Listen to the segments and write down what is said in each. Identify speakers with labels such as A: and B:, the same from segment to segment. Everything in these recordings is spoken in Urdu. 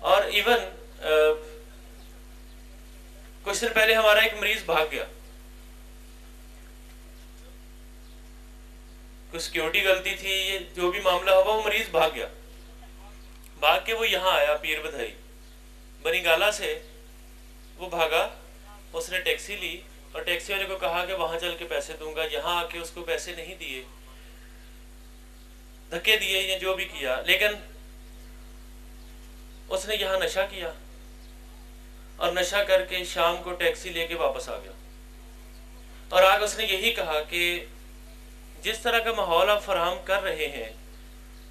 A: اور ایون کچھ دن پہلے ہمارا ایک مریض بھاگ گیا، کوئی سیکیورٹی غلطی تھی، یہ جو بھی معاملہ ہوا، وہ مریض بھاگ گیا. بھاگ کے وہ یہاں آیا پیر بدھائی بنی گالا سے. وہ بھاگا، اس نے ٹیکسی لی اور ٹیکسی والے کو کہا کہ وہاں چل کے پیسے دوں گا. یہاں آ کے اس کو پیسے نہیں دیے، دھکے دیے یا جو بھی کیا، لیکن اس نے یہاں نشہ کیا اور نشہ کر کے شام کو ٹیکسی لے کے واپس آ گیا. اور آگے اس نے یہی کہا کہ جس طرح کا ماحول آپ فراہم کر رہے ہیں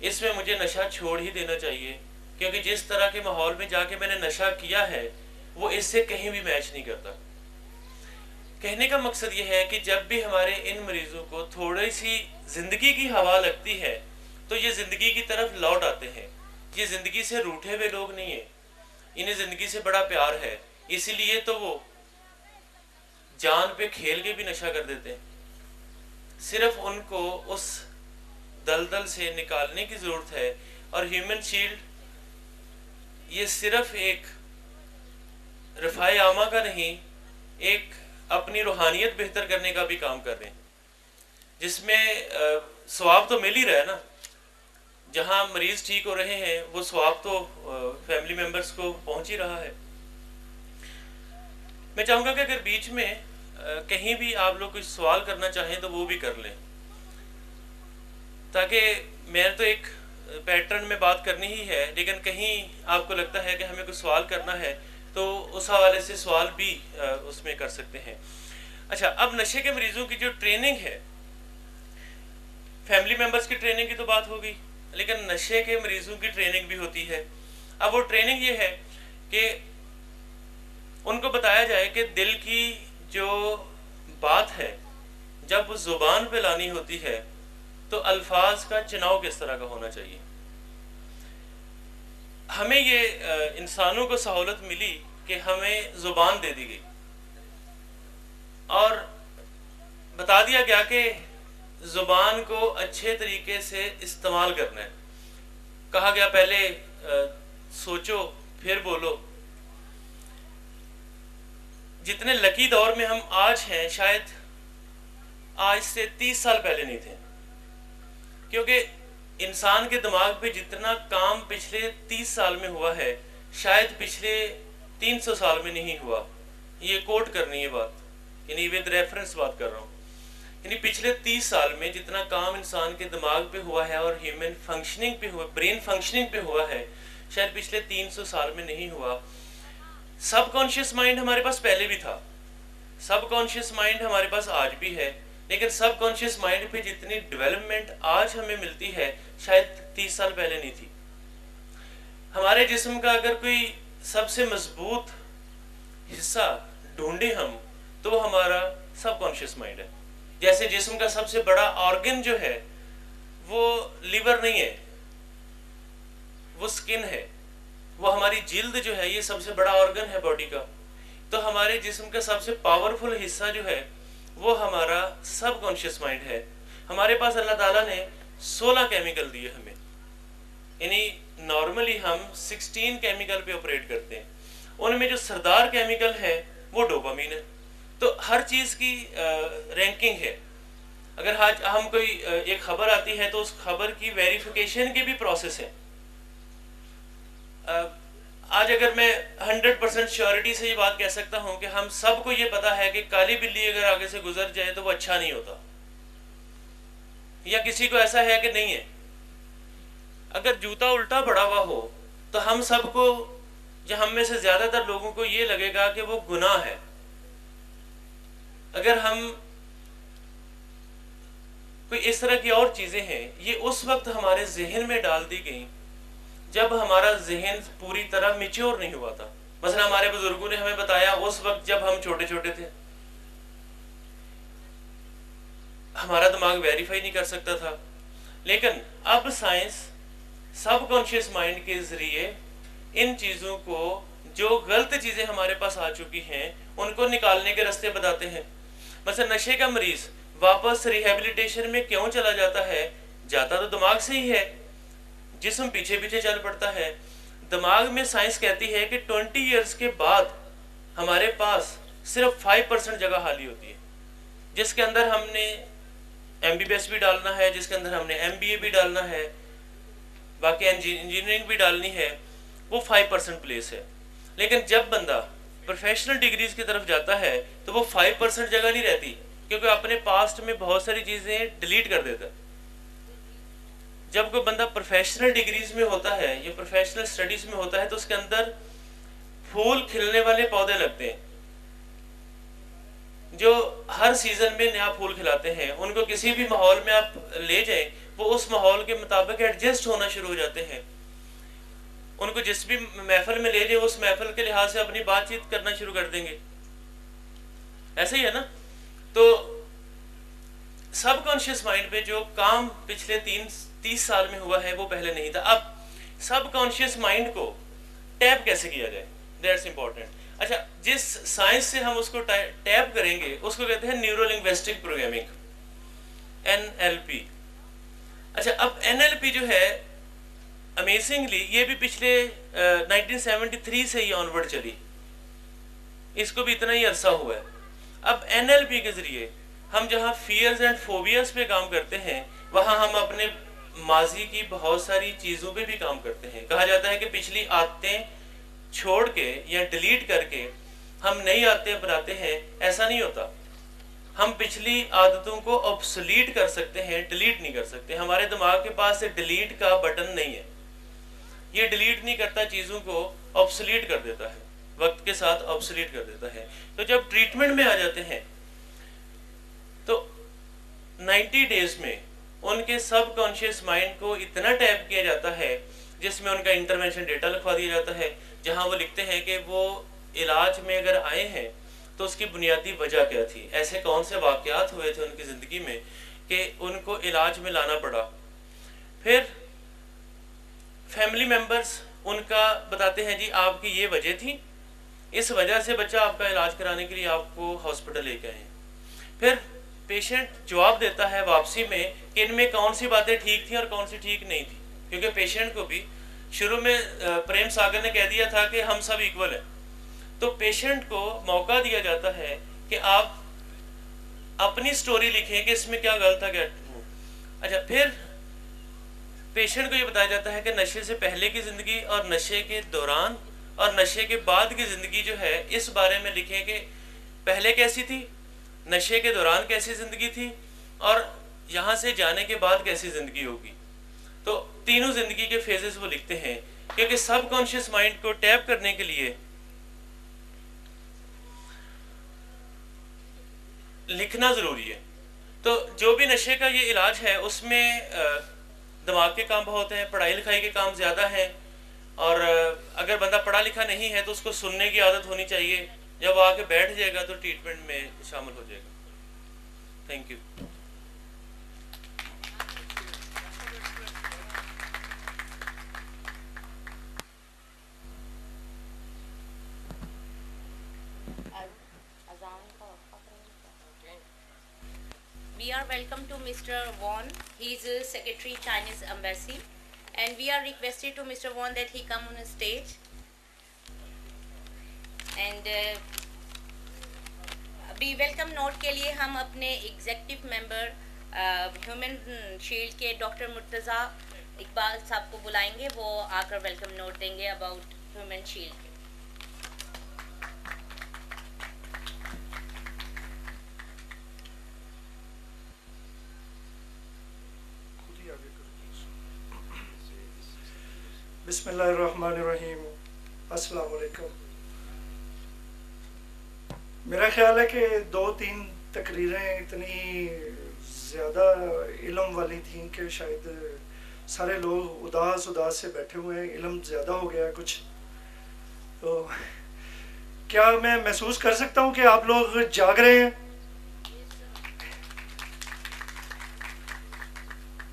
A: اس میں مجھے نشہ چھوڑ ہی دینا چاہیے، کیونکہ جس طرح کے ماحول میں جا کے میں نے نشہ کیا ہے وہ اس سے کہیں بھی میچ نہیں کرتا. کہنے کا مقصد یہ ہے کہ جب بھی ہمارے ان مریضوں کو تھوڑی سی زندگی کی ہوا لگتی ہے تو یہ زندگی کی طرف لوٹ آتے ہیں. یہ زندگی سے روٹھے ہوئے لوگ نہیں ہیں، انہیں زندگی سے بڑا پیار ہے، اسی لیے تو وہ جان پہ کھیل کے بھی نشہ کر دیتے ہیں. صرف ان کو اس دلدل سے نکالنے کی ضرورت ہے. اور ہیومن شیلڈ یہ صرف ایک رفاع عامہ کا نہیں، ایک اپنی روحانیت بہتر کرنے کا بھی کام کر رہے ہیں، جس میں ثواب تو مل ہی رہا ہے نا. جہاں مریض ٹھیک ہو رہے ہیں وہ ثواب تو فیملی ممبرز کو پہنچ ہی رہا ہے. میں چاہوں گا کہ اگر بیچ میں کہیں بھی آپ لوگ کچھ سوال کرنا چاہیں تو وہ بھی کر لیں، تاکہ میں تو ایک پیٹرن میں بات کرنی ہی ہے، لیکن کہیں آپ کو لگتا ہے کہ ہمیں کچھ سوال کرنا ہے تو اس حوالے سے سوال بھی اس میں کر سکتے ہیں. اچھا، اب نشے کے مریضوں کی جو ٹریننگ ہے، فیملی ممبرز کی ٹریننگ کی تو بات ہو گئی، لیکن نشے کے مریضوں کی ٹریننگ بھی ہوتی ہے. اب وہ ٹریننگ یہ ہے کہ ان کو بتایا جائے کہ دل کی جو بات ہے جب وہ زبان پہ لانی ہوتی ہے تو الفاظ کا چناؤ کس طرح کا ہونا چاہیے. ہمیں یہ انسانوں کو سہولت ملی کہ ہمیں زبان دے دی گئی اور بتا دیا گیا کہ زبان کو اچھے طریقے سے استعمال کرنا ہے. کہا گیا پہلے سوچو پھر بولو. جتنے لکی دور میں ہم آج ہیں شاید آج سے 30 سال پہلے نہیں تھے، کیونکہ انسان کے دماغ پہ جتنا کام پچھلے 30 سال میں ہوا ہے شاید پچھلے 300 سال میں نہیں ہوا. یہ کوٹ کرنی ہے بات، یعنی ود ریفرنس بات کر رہا ہوں. یعنی پچھلے 30 سال میں جتنا کام انسان کے دماغ پہ ہوا ہے اور ہیومن فنکشننگ پہ ہوا، برین فنکشننگ پہ ہوا ہے، شاید پچھلے 300 سال میں نہیں ہوا. سب کانشیس مائنڈ ہمارے پاس پہلے بھی تھا، سب کانشیس مائنڈ ہمارے پاس آج بھی ہے، لیکن سب کانشیس مائنڈ پہ جتنی ڈیولپمنٹ آج ہمیں ملتی ہے شاید 30 سال پہلے نہیں تھی. ہمارے جسم کا اگر کوئی سب سے مضبوط حصہ ڈھونڈیں ہم تو وہ ہمارا سب کانشیس مائنڈ ہے. جیسے جسم کا سب سے بڑا آرگن جو ہے وہ لیور نہیں ہے، وہ سکن ہے. وہ ہماری جلد جو ہے یہ سب سے بڑا آرگن ہے باڈی کا. تو ہمارے جسم کا سب سے پاورفل حصہ جو ہے وہ ہمارا سب کانشیس مائنڈ ہے. ہمارے پاس اللہ تعالیٰ نے 16 کیمیکل دیے ہمیں، یعنی نارملی ہم 16 کیمیکل پہ آپریٹ کرتے ہیں. ان میں جو سردار کیمیکل ہے وہ ڈوپامین ہے. تو ہر چیز کی رینکنگ ہے. اگر آج ہم کوئی ایک خبر آتی ہے تو اس خبر کی ویریفیکیشن کے بھی پروسیس ہے. آج اگر میں 100% شیورٹی سے یہ بات کہہ سکتا ہوں کہ ہم سب کو یہ پتا ہے کہ کالی بلی اگر آگے سے گزر جائے تو وہ اچھا نہیں ہوتا، یا کسی کو ایسا ہے کہ نہیں ہے. اگر جوتا الٹا پڑا ہوا ہو تو ہم سب کو یا ہم میں سے زیادہ تر لوگوں کو یہ لگے گا کہ وہ گناہ ہے. اگر ہم کوئی اس طرح کی اور چیزیں ہیں، یہ اس وقت ہمارے ذہن میں ڈال دی گئیں جب ہمارا ذہن پوری طرح میچور نہیں ہوا تھا. مثلا ہمارے بزرگوں نے ہمیں بتایا اس وقت جب ہم چھوٹے چھوٹے تھے ہمارا دماغ ویریفائی نہیں کر سکتا تھا، لیکن اب سائنس سب کانشیس مائنڈ کے ذریعے ان چیزوں کو، جو غلط چیزیں ہمارے پاس آ چکی ہیں، ان کو نکالنے کے راستے بتاتے ہیں. مثلا نشے کا مریض واپس ریہیبلیٹیشن میں کیوں چلا جاتا ہے؟ جاتا تو دماغ سے ہی ہے، جسم پیچھے پیچھے چل پڑتا ہے. دماغ میں سائنس کہتی ہے کہ 20 ایئرس کے بعد ہمارے پاس صرف 5% جگہ خالی ہوتی ہے، جس کے اندر ہم نے MBBS بھی ڈالنا ہے، جس کے اندر ہم نے MBA بھی ڈالنا ہے، باقی انجینئرنگ بھی ڈالنی ہے، وہ 5% پلیس ہے. لیکن جب بندہ پروفیشنل ڈگریز کی طرف جاتا ہے تو وہ 5% جگہ نہیں رہتی، کیونکہ اپنے پاسٹ میں بہت ساری چیزیں ڈیلیٹ کر دیتا ہے. جب کوئی بندہ پروفیشنل ڈگریز میں ہوتا ہے یا پروفیشنل اسٹڈیز میں ہوتا ہے تو اس کے اندر پھول کھلنے والے پودے لگتے ہیں جو ہر سیزن میں نیا پھول کھلاتے ہیں. ان کو کسی بھی ماحول میں آپ لے جائیں وہ اس ماحول کے مطابق ایڈجسٹ ہونا شروع ہو جاتے ہیں. ان کو جس بھی محفل میں لے جائیں اس محفل کے لحاظ سے اپنی بات چیت کرنا شروع کر دیں گے. ایسا ہی ہے نا. تو سب کانشیس مائنڈ پہ جو کام پچھلے 30 سال میں ہوا ہے وہ پہلے نہیں تھا. اب سب کانشیس مائنڈ کو ٹیپ کیسے کیا جائے، دیٹس امپورٹنٹ. اچھا، جس سائنس سے ہم اس کو ٹیپ کریں گے اس کو کہتے ہیں نیورو لنگوسٹک پروگرامنگ، NLP. اچھا، اب NLP جو ہے امیزنگلی یہ بھی پچھلے 1973 سے ہی آنورڈ چلی، اس کو بھی اتنا ہی عرصہ ہوا ہے. اب NLP کے ذریعے ہم جہاں فیئرز اینڈ فوبیاز پہ کام کرتے ہیں وہاں ہم اپنے ماضی کی بہت ساری چیزوں پہ بھی کام کرتے ہیں. کہا جاتا ہے کہ پچھلی عادتیں چھوڑ کے یا ڈیلیٹ کر کے ہم نئی عادتیں بناتے ہیں. ایسا نہیں ہوتا. ہم پچھلی عادتوں کو obsolete کر سکتے ہیں، ڈیلیٹ نہیں کر سکتے. ہمارے دماغ کے پاس ڈیلیٹ کا بٹن نہیں ہے. یہ ڈیلیٹ نہیں کرتا، چیزوں کو obsolete کر دیتا ہے، وقت کے ساتھ obsolete کر دیتا ہے. تو جب ٹریٹمنٹ میں آ جاتے ہیں تو 90 ڈیز میں ان کے سب کانشیس مائنڈ کو اتنا ٹیپ کیا جاتا ہے جس میں ان کا انٹرونشن ڈیٹا لکھوا دیا جاتا ہے، جہاں وہ لکھتے ہیں کہ وہ علاج میں اگر آئے ہیں تو اس کی بنیادی وجہ کیا تھی، ایسے کون سے واقعات ہوئے تھے ان کی زندگی میں کہ ان کو علاج میں لانا پڑا. پھر فیملی ممبرز ان کا بتاتے ہیں جی آپ کی یہ وجہ تھی، اس وجہ سے بچہ آپ کا علاج کرانے کے لیے آپ کو ہاسپٹل لے کے آئے. پھر پیشنٹ جواب دیتا ہے واپسی میں کہ ان میں کون سی باتیں ٹھیک تھیں اور کون سی ٹھیک نہیں تھی، کیونکہ پیشنٹ کو بھی شروع میں پریم ساگر نے کہہ دیا تھا کہ ہم سب ایکول ہیں. تو پیشنٹ کو موقع دیا جاتا ہے کہ آپ اپنی سٹوری لکھیں کہ اس میں کیا غلط تھا کیا. اچھا، پھر پیشنٹ کو یہ بتایا جاتا ہے کہ نشے سے پہلے کی زندگی اور نشے کے دوران اور نشے کے بعد کی زندگی جو ہے اس بارے میں لکھیں کہ پہلے کیسی تھی، نشے کے دوران کیسی زندگی تھی، اور یہاں سے جانے کے بعد کیسی زندگی ہوگی. تو تینوں زندگی کے فیزز وہ لکھتے ہیں، کیونکہ سب کانشیس مائنڈ کو ٹیپ کرنے کے لیے لکھنا ضروری ہے. تو جو بھی نشے کا یہ علاج ہے اس میں دماغ کے کام بہت ہیں، پڑھائی لکھائی کے کام زیادہ ہیں، اور اگر بندہ پڑھا لکھا نہیں ہے تو اس کو سننے کی عادت ہونی چاہیے. جب وہ آ کے بیٹھ جائے گا تو ٹریٹمنٹ میں شامل ہو جائے گا. Thank you.
B: We are welcome to Mr. Won. He is a Secretary Chinese Embassy, and we are requested to Mr. Won that he come on the stage. And we welcome note کے لیے ہم اپنے ایگزیکٹو ممبر ہیومن شیلڈ کے ڈاکٹر مرتضیٰ اقبال صاحب کو بلائیں گے، وہ آ کر ویلکم نوٹ دیں گے اباؤٹ ہیومن شیلڈ.
C: بسم اللہ الرحمن الرحیم. السلام علیکم. میرا خیال ہے کہ 2-3 تقریریں اتنی زیادہ علم والی تھیں کہ شاید سارے لوگ اداس سے بیٹھے ہوئے ہیں، علم زیادہ ہو گیا ہے کچھ. تو کیا میں محسوس کر سکتا ہوں کہ آپ لوگ جاگ رہے ہیں؟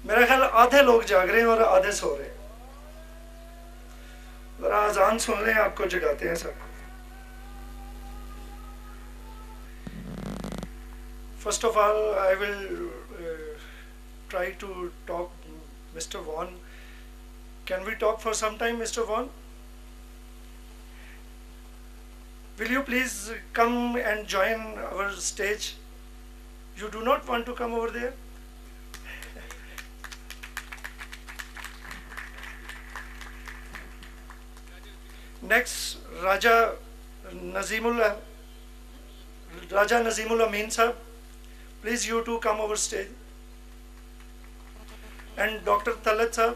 C: میرا خیال آدھے لوگ جاگ رہے ہیں اور آدھے سو رہے ہیں. ذرا اذان سن لیں، آپ کو جگاتے ہیں سب کو. First of all, I will try to talk Mr. Won. Can we talk for some time, Mr. Won? will you please come and join our stage? You do not want to come over there? Next, Raja Nazimul Amin sahab, please you too come over stage. And Dr. Talat sahab,